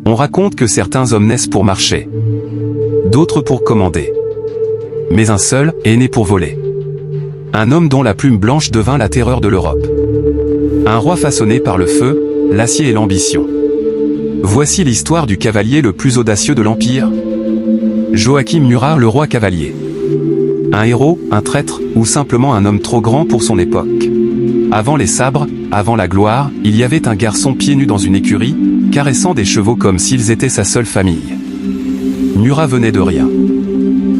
On raconte que certains hommes naissent pour marcher, d'autres pour commander. Mais un seul est né pour voler. Un homme dont la plume blanche devint la terreur de l'Europe. Un roi façonné par le feu, l'acier et l'ambition. Voici l'histoire du cavalier le plus audacieux de l'Empire. Joachim Murat, le roi cavalier. Un héros, un traître, ou simplement un homme trop grand pour son époque. Avant les sabres, avant la gloire, il y avait un garçon pieds nus dans une écurie, caressant des chevaux comme s'ils étaient sa seule famille. Murat venait de rien.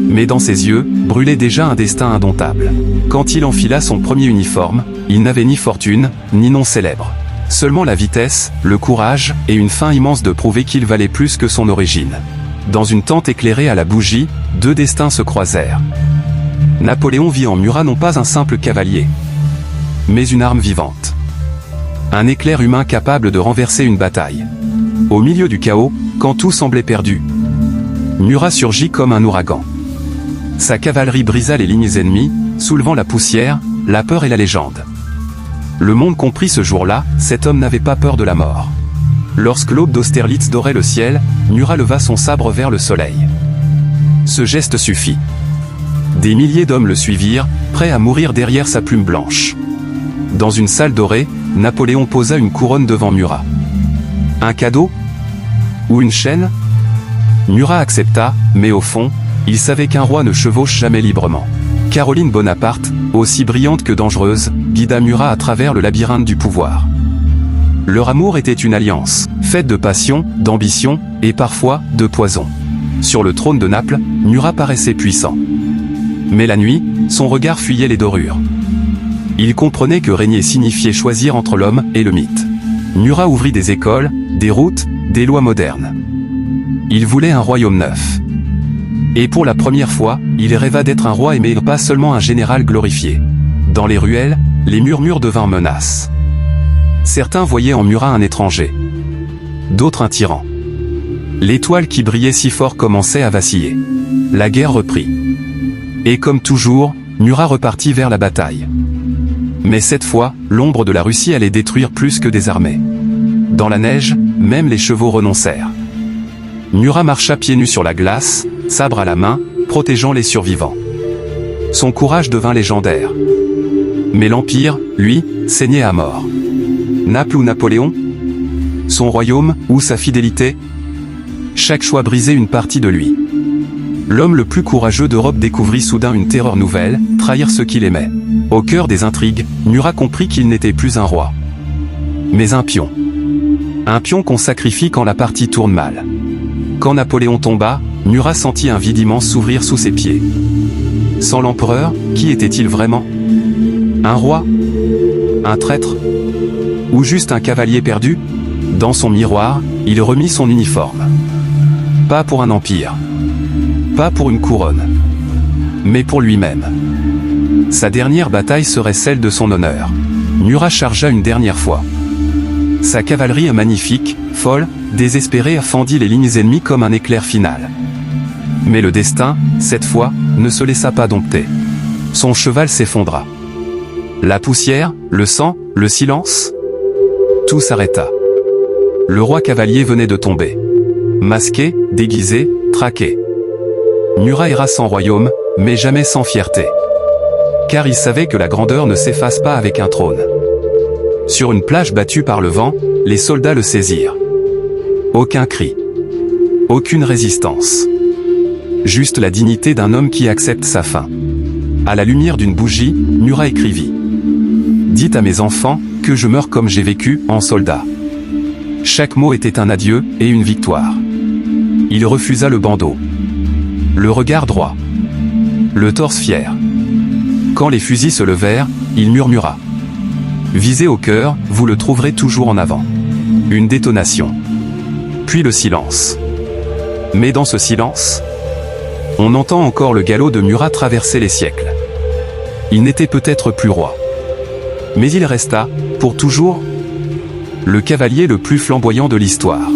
Mais dans ses yeux, brûlait déjà un destin indomptable. Quand il enfila son premier uniforme, il n'avait ni fortune, ni nom célèbre. Seulement la vitesse, le courage, et une faim immense de prouver qu'il valait plus que son origine. Dans une tente éclairée à la bougie, deux destins se croisèrent. Napoléon vit en Murat non pas un simple cavalier, mais une arme vivante. Un éclair humain capable de renverser une bataille. Au milieu du chaos, quand tout semblait perdu, Murat surgit comme un ouragan. Sa cavalerie brisa les lignes ennemies, soulevant la poussière, la peur et la légende. Le monde comprit ce jour-là, cet homme n'avait pas peur de la mort. Lorsque l'aube d'Austerlitz dorait le ciel, Murat leva son sabre vers le soleil. Ce geste suffit. Des milliers d'hommes le suivirent, prêts à mourir derrière sa plume blanche. Dans une salle dorée, Napoléon posa une couronne devant Murat. Un cadeau? Ou une chaîne? Murat accepta, mais au fond, il savait qu'un roi ne chevauche jamais librement. Caroline Bonaparte, aussi brillante que dangereuse, guida Murat à travers le labyrinthe du pouvoir. Leur amour était une alliance, faite de passion, d'ambition, et parfois, de poison. Sur le trône de Naples, Murat paraissait puissant. Mais la nuit, son regard fuyait les dorures. Il comprenait que régner signifiait choisir entre l'homme et le mythe. Murat ouvrit des écoles, des routes, des lois modernes. Il voulait un royaume neuf. Et pour la première fois, il rêva d'être un roi aimé et pas seulement un général glorifié. Dans les ruelles, les murmures devinrent menaces. Certains voyaient en Murat un étranger. D'autres un tyran. L'étoile qui brillait si fort commençait à vaciller. La guerre reprit. Et comme toujours, Murat repartit vers la bataille. Mais cette fois, l'ombre de la Russie allait détruire plus que des armées. Dans la neige, même les chevaux renoncèrent. Murat marcha pieds nus sur la glace, sabre à la main, protégeant les survivants. Son courage devint légendaire. Mais l'Empire, lui, saignait à mort. Naples ou Napoléon? Son royaume, ou sa fidélité? Chaque choix brisait une partie de lui. L'homme le plus courageux d'Europe découvrit soudain une terreur nouvelle, trahir ceux qu'il aimait. Au cœur des intrigues, Murat comprit qu'il n'était plus un roi, mais un pion. Un pion qu'on sacrifie quand la partie tourne mal. Quand Napoléon tomba, Murat sentit un vide immense s'ouvrir sous ses pieds. Sans l'empereur, qui était-il vraiment? Un roi? Un traître? Ou juste un cavalier perdu? Dans son miroir, il remit son uniforme. Pas pour un empire. Pas pour une couronne. Mais pour lui-même. Sa dernière bataille serait celle de son honneur. Murat chargea une dernière fois. Sa cavalerie magnifique, folle, désespérée fendit les lignes ennemies comme un éclair final. Mais le destin, cette fois, ne se laissa pas dompter. Son cheval s'effondra. La poussière, le sang, le silence. Tout s'arrêta. Le roi cavalier venait de tomber. Masqué, déguisé, traqué. Murat erra sans royaume, mais jamais sans fierté. Car il savait que la grandeur ne s'efface pas avec un trône. Sur une plage battue par le vent, les soldats le saisirent. Aucun cri. Aucune résistance. Juste la dignité d'un homme qui accepte sa fin. À la lumière d'une bougie, Murat écrivit. Dites à mes enfants, que je meurs comme j'ai vécu, en soldat. Chaque mot était un adieu, et une victoire. Il refusa le bandeau. Le regard droit. Le torse fier. Quand les fusils se levèrent, il murmura. Visez au cœur, vous le trouverez toujours en avant. Une détonation. Puis le silence. Mais dans ce silence, on entend encore le galop de Murat traverser les siècles. Il n'était peut-être plus roi. Mais il resta, pour toujours, le cavalier le plus flamboyant de l'histoire.